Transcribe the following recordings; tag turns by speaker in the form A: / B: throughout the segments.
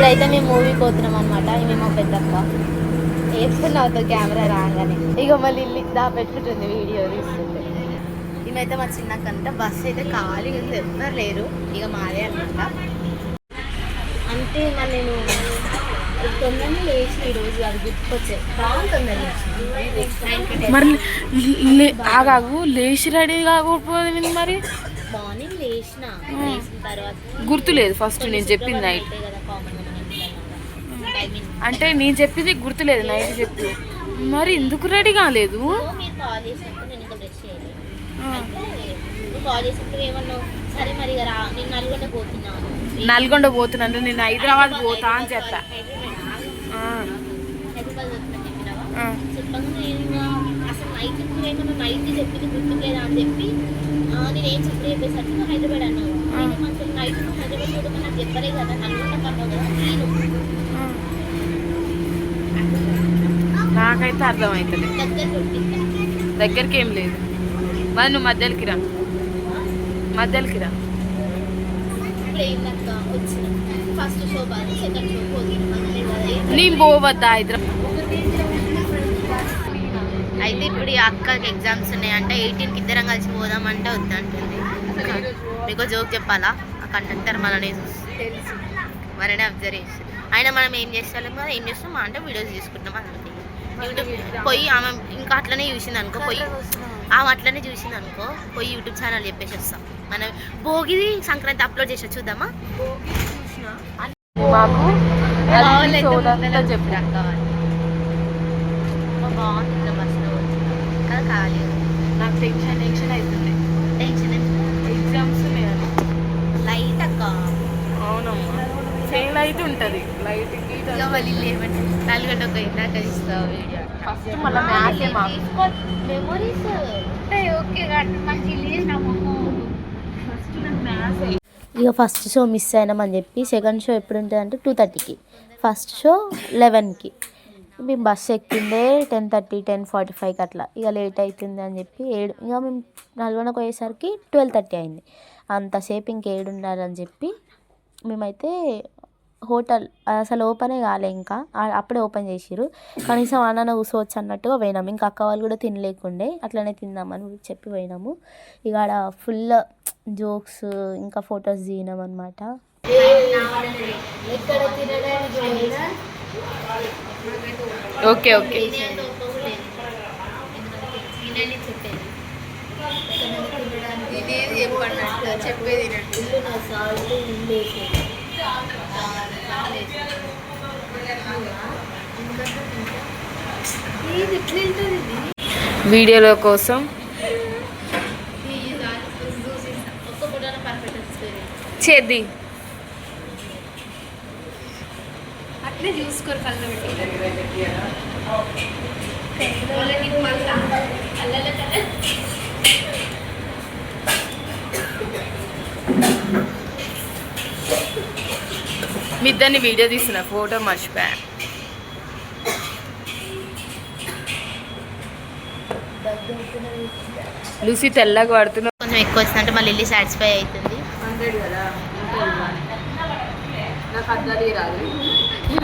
A: ఇప్పుడైతే మేము మూవీకి పోతున్నాం అనమాట. ఇవి మా పెద్దక్క వేసుకున్నావుతో కెమెరా రాగానే ఇక మళ్ళీ ఇల్లు పెట్టుకుంటుంది వీడియో తీస్తుంటే. ఇవైతే మా చిన్నకంట బస్సు అయితే ఖాళీగా ఉంది, ఎవ్వరు లేరు, ఇక మాదే అనమాట. అంటే మరి నేను తొందరనే లేచి ఈరోజు అది గుర్తుకొచ్చే బాగుంటుంది.
B: మరి ఆగాగు లేచి రెడీ కాకపోయింది. మరి
A: మార్నింగ్ లేచిన తర్వాత
B: గుర్తులేదు. ఫస్ట్ నేను చెప్పింది నైట్ అంటే నేను చెప్పింది గుర్తులేదు, నైట్ చెప్పి. మరి ఎందుకు రెడీ కాలేదు?
A: మీరు కాల్ చేసినప్పుడు నేను ఇంకా బ్రష్ చేయలేదు. నువ్వు కాల్ చేసినప్పుడు ఏమన్నావు? సరే మరి నేను నల్గొండ పోతున్నాను.
B: నల్గొండ పోతున్నా అంటే నేను హైదరాబాద్ పోతా అని చెప్పా.
A: హైదరాబాద్ పోతున్నా చెప్పినావా? చెప్పగా నేను అసలు నైట్ ఏమన్నా నైట్ చెప్పింది గుర్తులేదా అని చెప్పి నేనేం చెప్పి చెప్పేసరికి నువ్వు హైదరాబాద్ అన్నావు. అసలు నైట్ నువ్వు హైదరాబాద్ పోతామని నాకు చెప్పలే కదా, నల్గొండ కన్నావు కదా. నేను
B: నాకైతే అర్థమవుతుంది. దగ్గరికి ఏం లేదు. మరి నువ్వు మధ్యలోకి రా, మధ్యలోకి రా.
A: వచ్చిన ఫస్ట్ షో బాగా, సెకండ్ షో పోతున్నాం.
B: నేను పోవద్దా హైదరాబాద్?
A: అయితే ఇప్పుడు ఈ అక్కకి ఎగ్జామ్స్ ఉన్నాయంటే 18కి ఇద్దరం కలిసి పోదామంటే వద్దంటుంది. మీకు జోక్ చెప్పాలా? ఆ కండక్టర్ మననే చూసి మననే అబ్జర్వ్ చేసి అయినా మనం ఏం చేస్తాం కదా, ఏం చేస్తాం అంటే వీడియోస్ తీసుకుంటాం అనుకుంటే యూట్యూబ్ పోయి ఆమె ఇంకా అట్లనే చూసింది అనుకో, పోయి ఆమె అట్లనే చూసింది అనుకో, పోయి యూట్యూబ్ ఛానల్ చెప్పేసి వస్తాం. మనం భోగిది సంక్రాంతి అప్లోడ్ చేసి చూద్దామా? బాగుంది బస్సులో కదా, ఖాళీ.
B: నాకు టెన్షన్ అవుతుంది.
A: టెన్షన్
B: ఎగ్జామ్స్
A: లైట్ అక్క.
B: అవునమ్మా, ఫెయిల్ అయితే ఉంటుంది లైట్.
A: మళ్ళీ ఏమంటే నల్గొండ ఒక ఇందాక ఇస్తావు వీడియో
B: ఫస్ట్ మళ్ళీ మ్యాథ్స్
A: మెమరీస్ ఓకే మంచి ఫస్ట్ మ్యాథ్స్. ఇక ఫస్ట్ షో మిస్ అయినామని చెప్పి సెకండ్ షో ఎప్పుడు ఉంటుంది అంటే 2:30కి, ఫస్ట్ షో 11కి. మేము బస్సు ఎక్కిందే 10:30 10:45కి అట్లా. ఇక లేట్ అవుతుంది అని చెప్పి ఇక మేము నల్గొండకు పోయేసరికి 12:30 అయింది. అంతసేపు ఇంకేడు ఉండాలని చెప్పి మేమైతే హోటల్ అసలు ఓపెనే కాలే, ఇంకా అప్పుడే ఓపెన్ చేసిర్రు. కనీసం అన్న కూర్చోవచ్చు అన్నట్టుగా పోయినాము. ఇంకా అక్క వాళ్ళు కూడా తినలేకుండే, అట్లనే తిందామని చెప్పి పోయినాము. ఇక ఆడ ఫుల్ జోక్స్ ఇంకా ఫొటోస్ దిగినాం అనమాట.
B: Okay okay. చెప్పేది వీడియోల కోసం చేద్ది అట్లే చూసుకోరు కళ్ళు పెట్టి. మీ ఇద్దరిని వీడియో తీసిన ఫోటో మర్చిపోయా. లూసీ తెల్లగా పడుతున్నా.
A: కొంచెం ఎక్కువ వచ్చిందంటే మళ్ళీ వెళ్ళి సాటిస్ఫై అవుతుంది.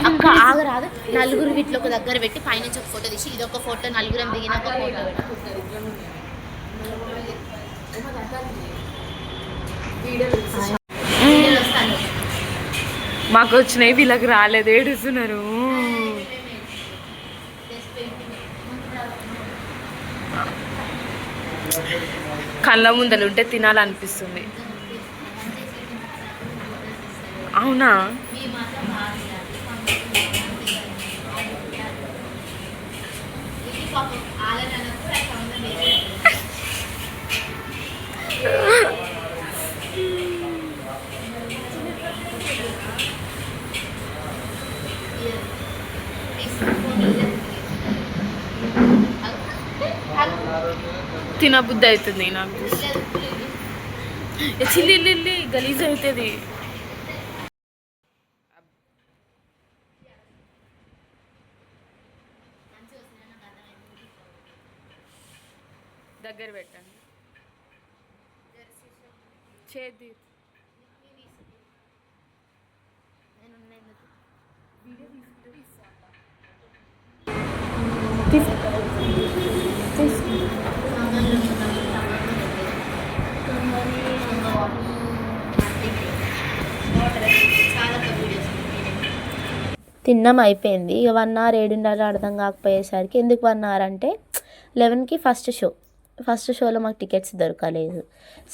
A: అక్క ఆగరాదు, నలుగురు వీటిలో ఒక దగ్గర పెట్టి పైనుంచి ఒక ఫోటో తీసి ఇదొక ఫోటో, నలుగురం దిగినాక ఫోటో
B: మాకు వచ్చినాయి, వీళ్ళకి రాలేదు, ఏడుస్తున్నారు. కళ్ళ ముందలు ఉంటే తినాలనిపిస్తుంది. అవునా? తినబుద్ధి అవుతుంది నాకు. చిల్లి గలీజ్ అవుతుంది. దగ్గర పెట్టండి. చేద్ది
A: తిన్నాం అయిపోయింది. ఇక 1 hour ఏడున్నర అర్థం కాకపోయేసరికి ఎందుకు 1 hour అంటే 11కి ఫస్ట్ షోలో మాకు టికెట్స్ దొరకలేదు.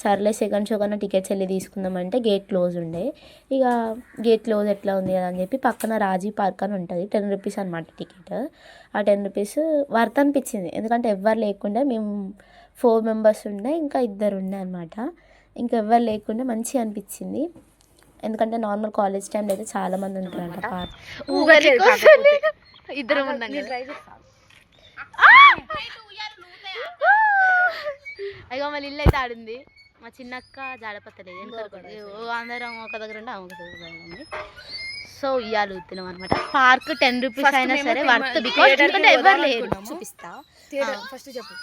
A: సర్లే సెకండ్ షో కన్నా టికెట్స్ వెళ్ళి తీసుకుందామంటే గేట్ క్లోజ్ ఉండే. ఇక గేట్ క్లోజ్ ఎట్లా ఉంది కదా అని చెప్పి పక్కన రాజీ పార్క్ అని ఉంటుంది, 10 రూపీస్ అనమాట టికెట్. ఆ 10 రూపీస్ వర్త్ అనిపించింది, ఎందుకంటే ఎవ్వరు లేకుండా మేము 4 members ఉండే, ఇంకా 2 ఉండే అనమాట. ఇంకెవ్వరు లేకుండా మంచిగా అనిపించింది, ఎందుకంటే నార్మల్ కాలేజ్ టైంలో అయితే చాలా మంది ఉంటారంట పార్క్.
B: ఇద్దరం ఉన్నాం అయ్యో మళ్ళీ ఇల్లు అయితే ఆడింది. మా చిన్నక్క జాడపత్తలేదు, అందరం ఒక దగ్గర ఉండి ఒక దగ్గర ఉంది. సో ఇవాళ ఊతున్నాం అనమాట. పార్క్ 10 రూపీస్ అయినా సరే వర్త్, బికాస్ ఎందుకంటే ఎవరు లేరు. చూపిస్తా ఫస్ట్ చెప్పు.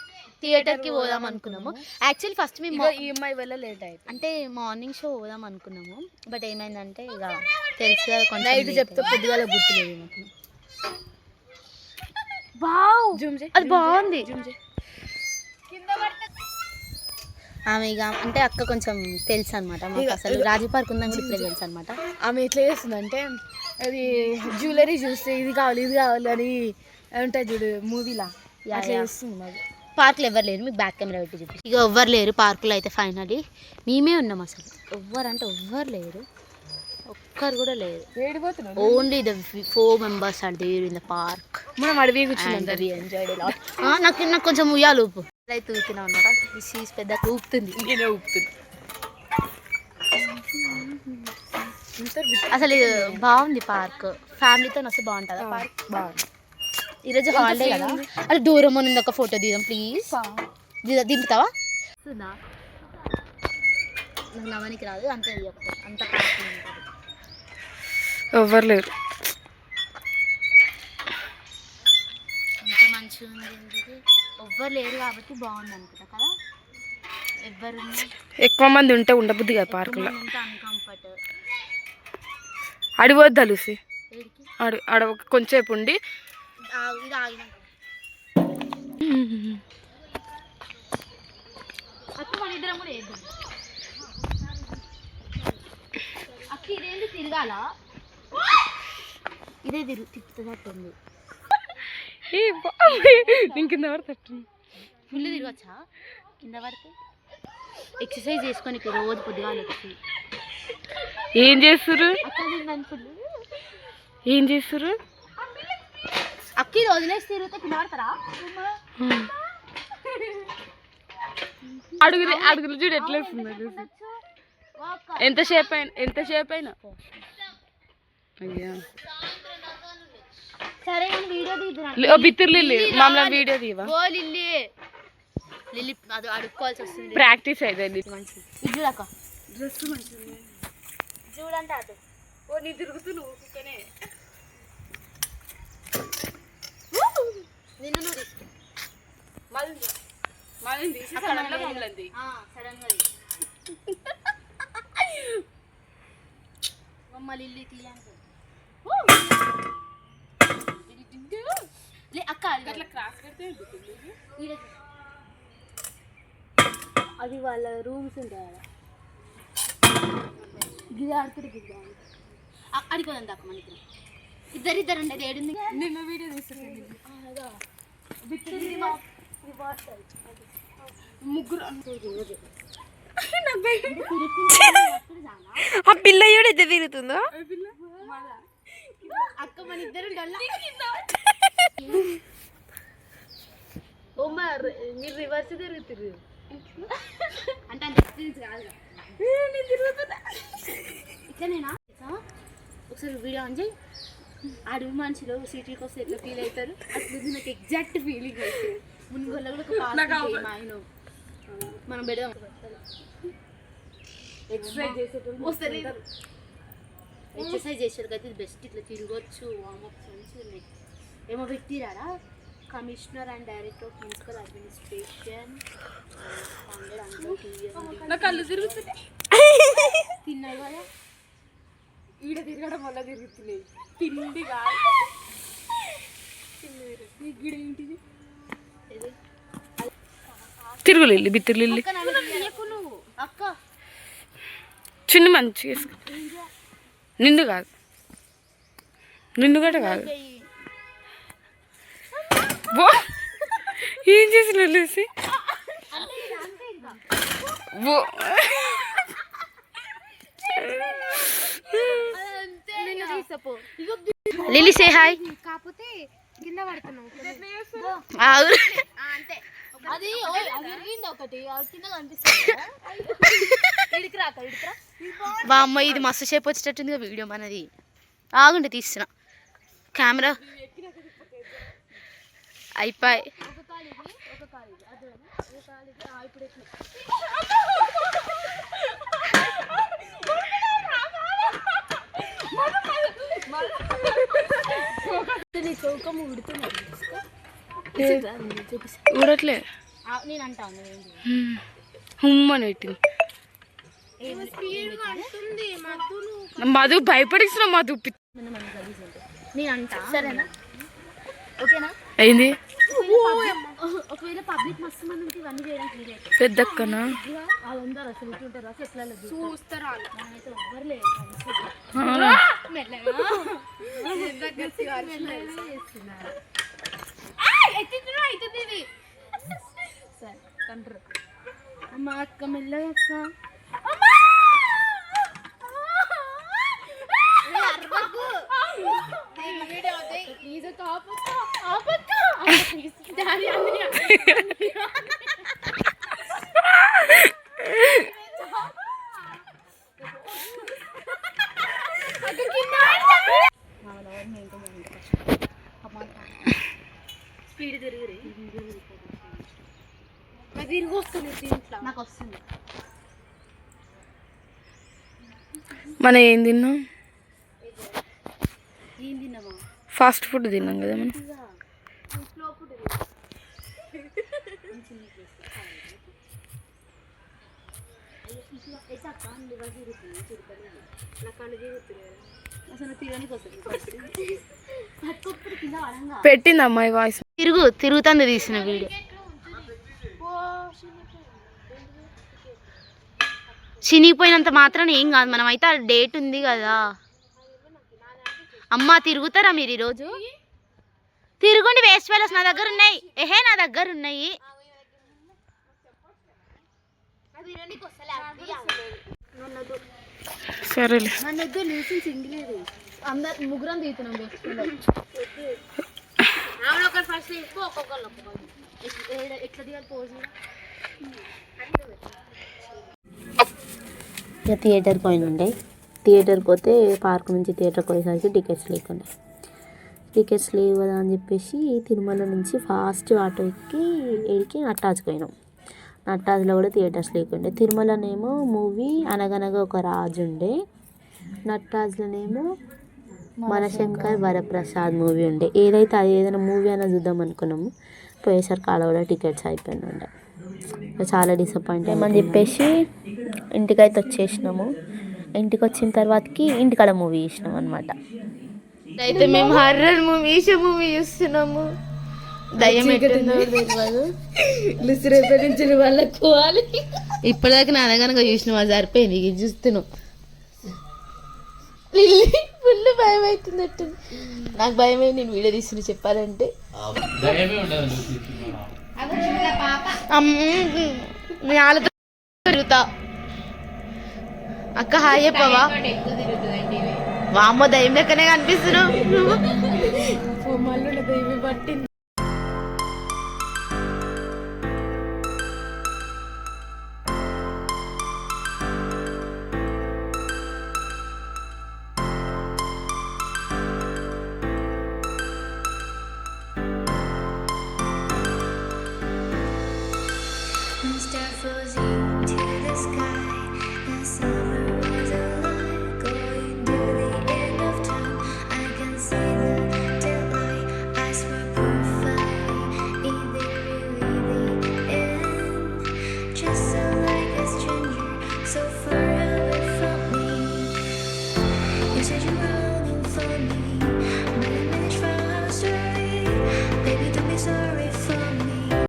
B: థియేటర్కి పోదాం అనుకున్నాము. యాక్చువల్లీ ఫస్ట్ మేము ఈఎంఐ వల్ల లేట్ అయ్యింది, అంటే మార్నింగ్ షో పోదాం అనుకున్నాము. బట్ ఏమైందంటే ఇక తెలుసు కదా, కొంచెం నైట్ చెప్తే పొద్దుగాల గుర్తులేదు మాకు. అది బాగుంది. ఆమె ఇక అంటే అక్క కొంచెం తెలుసు అనమాట మాకు, అసలు రాజీ పార్క్ ఉందని కూడా ఇప్పుడే తెలుసు అనమాట.
C: ఆమె ఎట్లా చేస్తుంది అంటే, అది జ్యువెలరీ చూస్తే ఇది కావాలి అని ఉంటుంది చూడు మూవీలా, అట్లా చేస్తుంది. మాకు
A: పార్కులో ఎవరు లేరు, మీకు బ్యాక్ కెమెరా పెట్టి చూపి. ఇక ఎవ్వరు లేరు పార్కులో అయితే. ఫైనలీ మేమే ఉన్నాం, అసలు ఎవ్వరు లేరు, ఒక్కరు కూడా లేరు. Only the 4 members are there in the park.
C: మనం అడవి కూర్చున్నాం,
A: నాకు కొంచెం ఉయ్యాలు ఊపు అయితే ఊపుతున్నాం అనమాట. దిస్ పెద్ద ఊపుతుంది, అసలు బాగుంది పార్క్. ఫ్యామిలీతో వస్తే బాగుంటుంది పార్క్. బాగుంది. ఈరోజు హాలిడే కదా, అది దూరం ఉంది. ఒక ఫోటో దిద్దాం ప్లీజ్. దింపుతావా? నాకు నవ్వనికి రాదు, అంత అంత పార్క్
C: ఎవ్వరు లేరు.
A: ఎంత మంచిగా ఉంది, ఎవ్వరు లేరు కాబట్టి బాగుంది అనుకుంటా కదా. ఎవ్వరు
C: ఎక్కువ మంది ఉంటే ఉండబుద్ది కదా పార్కులో,
A: అన్కంఫర్ట్.
C: అడిపోద్దా లూసి, ఆడ కొంచెంసేపు ఉండి
A: ఇది ఆగినాక అక్క మన ఇద్దరం కూడా వేద్దాం. అక్క ఇదేంటి తిరగాల, ఇదే తిప్పుతున్నట్టుంది.
C: నేను కింద పడుతుంది.
A: ఫుల్ తిరగచ్చా? కింద పడితే ఎక్సర్సైజ్ చేసుకొని రోజు పొద్దుగాల వచ్చి
C: ఏం చేస్తుర్రు? ఏం చేస్తుర్రు?
A: అక్కి వదిలేసి తిరిగితే కింద పడతారా?
C: అడుగులు చూడు ఎట్లా వస్తుంది. ఎంతసేపు అయినా అయ్యా.
A: సరే వీడియో తీద్దాం.
C: బిత్తురు లిల్లీ మామూలు వీడియో తీవా?
A: ఓ లిల్లీ లిల్లీ అది అడుక్కోవాల్సి వస్తుంది.
C: ప్రాక్టీస్ అయితే
A: మంచిది. ఇది చూడక
C: డ్రెస్ మంచిది
A: చూడంటే అటు
C: ఓ నీ తిరుగుతున్నావు కుక్కనే.
A: నిన్ను నువ్వు తీసుకో
C: మళ్ళీ
A: సడన్గా మమ్మ లిల్లీ తీయండి. అక్క
C: అట్లా క్రాస్ పెడితే
A: అది వాళ్ళ రూమ్స్ ఉంటాయి కదా, గిది ఆడుతుంది. గిది అడిపోదండి అక్క మనకి ఇద్దరు ఉండేది. ఏడుంది
C: నిన్న వీడియో తీస్తుంది ముగ్గురు. ఆ పిల్ల చూడైతే తిరుగుతుందో
A: అక్క మన ఇద్దరు మీరు రివర్స్ తిరుగుతురు అంటే అంత ఎక్స్పీరియన్స్ కాదు ఇట్లనేనా. ఒకసారి వీడియో ఆన్ చేయి. అడవి మనుషులు సిటీకి వస్తే ఎట్లా ఫీల్ అవుతారు అట్లా నాకు ఎగ్జాక్ట్ ఫీలింగ్ అయితే. మున్గోళ్ళ కూడా ఒక ఆయన మనం పెడదాం. ఎక్సర్సైజ్ చేసేటప్పుడు అయితే బెస్ట్. ఇట్లా తిరగొచ్చు, వార్మప్స్ మంచిగా ఉన్నాయి. ఏమో పెట్టిరారా, commissioner and director of municipal administration
C: కళ్ళు తిరుగుతుంది.
A: తిన్నాయి కదా
C: ఈడ తిరగడం వల్ల తిరుగుతున్నాయి తిండి కాదు ఏంటిది
D: తిరుగులిల్లి బిత్తిరిల్లి
B: అక్క
D: చిన్న మంచి వేసుకో నిండు కాదు నిండు గట కాదు బో ఏం చేసి వెళ్ళేసి బో
B: లిల్లీ సే హాయ్
C: కాకపోతే కింద పడుతున్నావు
B: అంతే
C: అది ఒకటి కింద కనిపిస్తుంది
B: మా అమ్మ ఇది మస్తు సేపు వచ్చేటట్టుంది వీడియో మనది ఆగుండి తీస్తున్నా కెమెరా అయిపోయి
D: ఊడట్లే
B: నేను అంటాను
D: హుమ్మని పెట్టింది మధు భయపడిస్తున్నా మధు
B: నేను అంటా సరేనా ఓకేనా
D: అయింది
B: ఒకవేళ పబ్లిక్ మస్తు మంది ఉంటే ఇవన్నీ చేయడానికి వీలు అవుతుంది
D: పెద్దక్కనా
B: వాళ్ళందరూ అసలు ఎట్లుంటారు అసలు ఎట్లా
C: చూస్తారా
B: అయితే ఎవ్వరు లేదు సరే కంట్రోల్ అమ్మ అక్క మెల్లగా అక్క స్పీడ్ తిరిగి
C: తిరిగి వస్తుంది దీంట్లో
B: నాకు వస్తుంది
D: మనం ఏం తిన్నాం
B: ఏం తిన్నామా
D: ఫాస్ట్ ఫుడ్ తిన్నాం కదా మనం
B: అసలు తిరగనికి వస్తుంది
D: పెట్టింది అమ్మాయి వాయిస్
B: తిరుగుతుంది తీసిన వీడియో చినిగిపోయినంత మాత్రాన ఏం కాదు మనం అయితే ఆ డేట్ ఉంది కదా అమ్మ తిరుగుతారా మీరు ఈరోజు తిరుగుండి వేస్ట్ ఫెలోస్ నా దగ్గర ఉన్నాయి నా దగ్గర ఉన్నాయి
D: సరేలే
B: అందరు ముగ్గురం తీస్తున్నాం ఎట్లా దిగాలి పోజు
A: ఇక థియేటర్కి పోయినండి థియేటర్కి పోతే పార్క్ నుంచి థియేటర్కి పోయేసరికి టికెట్స్ లేకుండా టికెట్స్ లేవు కదా అని చెప్పేసి తిరుమల నుంచి ఫాస్ట్ ఆటో ఎక్కి ఏడికి నట్టాజ్కి పోయినాం నట్టాజ్లో కూడా థియేటర్స్ లేకుండే తిరుమలనేమో మూవీ అనగనగా ఒక రాజు ఉండే నట్రాజ్లోనేమో మనశంకర్ వరప్రసాద్ మూవీ ఉండే ఏదైతే అది ఏదైనా మూవీ అయినా చూద్దాం అనుకున్నాము పోయేసరికి ఆడ కూడా టికెట్స్ అయిపోయింది ఉండే చాలా డిసప్పాయింట్ అయ్యమని చెప్పేసి ఇంటికైతే వచ్చేసినాము ఇంటికి వచ్చిన తర్వాతకి ఇంటికాడ మూవీ చూసినాం అనమాట
B: అయితే మేము హర్రర్ మూవీ చూస్తున్నాము దయ్యం
C: రేపటి వాళ్ళకి పోవాలి
B: ఇప్పటిదాకా నా అనగనగా చూసినాం అది సరిపోయింది ఇది చూస్తున్నాం ఫుల్ భయం అవుతున్నట్టు నాకు భయమే నేను వీడియో తీసుకుని చెప్పాలంటే నేను వాళ్ళతో తిరుగుతా అక్క హాయ్ చెప్పవా వామ్మో దయ్యం లెక్కనే కనిపిస్తున్నావు
C: మళ్ళీ దైవం పట్టింది
E: Mr. Fuzzy.